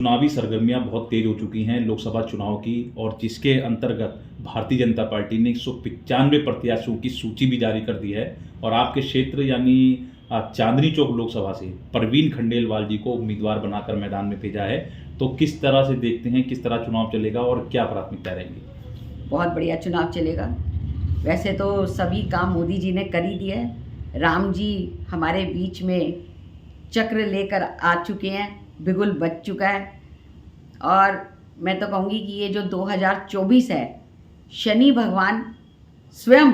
चुनावी सरगर्मियां बहुत तेज हो चुकी हैं लोकसभा चुनाव की, और जिसके अंतर्गत भारतीय जनता पार्टी ने 195 प्रत्याशियों की सूची भी जारी कर दी है। और आपके क्षेत्र यानी चांदनी चौक लोकसभा से परवीन खंडेलवाल जी को उम्मीदवार बनाकर मैदान में भेजा है। तो किस तरह से देखते हैं, किस तरह चुनाव चलेगा और क्या प्राथमिकता रहेंगी? बहुत बढ़िया चुनाव चलेगा। वैसे तो सभी काम मोदी जी ने कर ही दिया है। राम जी हमारे बीच में चक्र लेकर आ चुके हैं, बिगुल बज चुका है। और मैं तो कहूँगी कि ये जो 2024 है, शनि भगवान स्वयं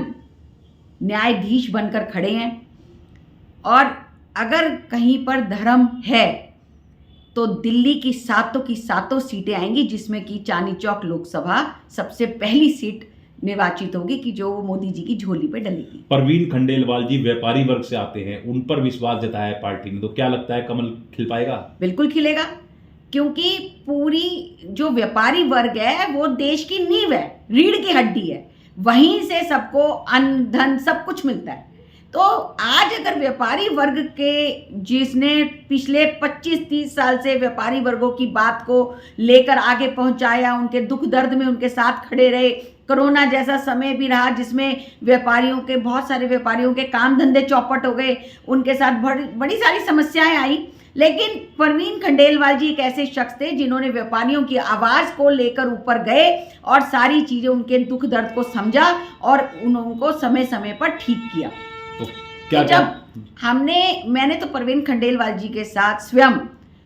न्यायाधीश बनकर खड़े हैं। और अगर कहीं पर धर्म है तो दिल्ली की सातों सीटें आएंगी, जिसमें कि चांदनी चौक लोकसभा सबसे पहली सीट निर्वाचित होगी कि जो मोदी जी की झोली पे डलेगी। परवीन खंडेलवाल जी व्यापारी वर्ग से आते हैं, उन पर विश्वास जताया है पार्टी ने, तो क्या लगता है कमल खिल पाएगा? बिल्कुल खिलेगा, क्योंकि पूरी जो व्यापारी वर्ग है वो देश की नींव है, रीढ़ की हड्डी है। वहीं से सबको अन्न धन सब कुछ मिलता है। तो आज अगर व्यापारी वर्ग के, जिसने पिछले 25-30 साल से व्यापारी वर्गों की बात को लेकर आगे पहुंचाया, उनके दुख दर्द में उनके साथ खड़े रहे, कोरोना जैसा समय भी रहा जिसमें व्यापारियों के, बहुत सारे व्यापारियों के काम धंधे चौपट हो गए, उनके साथ बड़ी सारी समस्याएं आई। लेकिन परवीन खंडेलवाल जी एक ऐसे शख्स थे जिन्होंने व्यापारियों की आवाज़ को लेकर ऊपर गए और सारी चीज़ें, उनके दुख दर्द को समझा और उनको समय समय पर ठीक किया। तो क्या तो जब मैंने तो परवीन खंडेलवाल जी के साथ स्वयं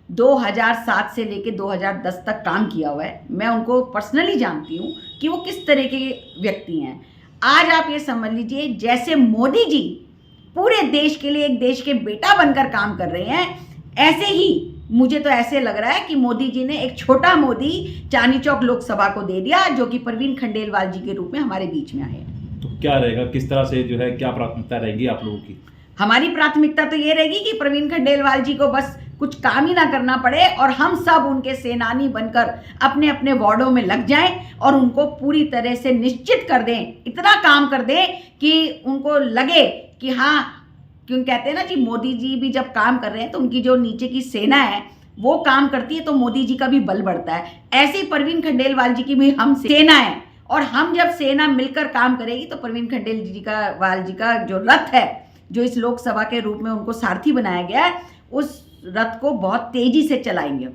2007 से लेकर 2010 तक काम किया हुआ है। मैं उनको पर्सनली जानती हूँ कि वो किस तरह के व्यक्ति हैं। आज आप ये समझ लीजिए, जैसे मोदी जी पूरे देश के लिए एक देश के बेटा बनकर काम कर रहे हैं, ऐसे ही मुझे तो ऐसे लग रहा है कि मोदी जी ने एक छोटा मोदी चांदनी चौक लोकसभा को दे दिया, जो कि परवीन खंडेलवाल जी के रूप में हमारे बीच में आए हैं। तो क्या रहेगा, किस तरह से जो है, क्या प्राथमिकता रहेगी आप लोगों की? हमारी प्राथमिकता तो ये रहेगी कि परवीन खंडेलवाल जी को बस कुछ काम ही ना करना पड़े और हम सब उनके सेनानी बनकर अपने अपने वार्डों में लग जाएं और उनको पूरी तरह से निश्चित कर दें, इतना काम कर दें कि उनको लगे कि हाँ, क्यों कहते हैं ना कि मोदी जी भी जब काम कर रहे हैं तो उनकी जो नीचे की सेना है वो काम करती है, तो मोदी जी का भी बल बढ़ता है। ऐसे ही परवीन खंडेलवाल जी की भी हम सेना है, और हम जब सेना मिलकर काम करेगी तो परवीन खंडेलवाल जी का जो रथ है, जो इस लोकसभा के रूप में उनको सारथी बनाया गया है, उस रथ को बहुत तेजी से चलाएंगे।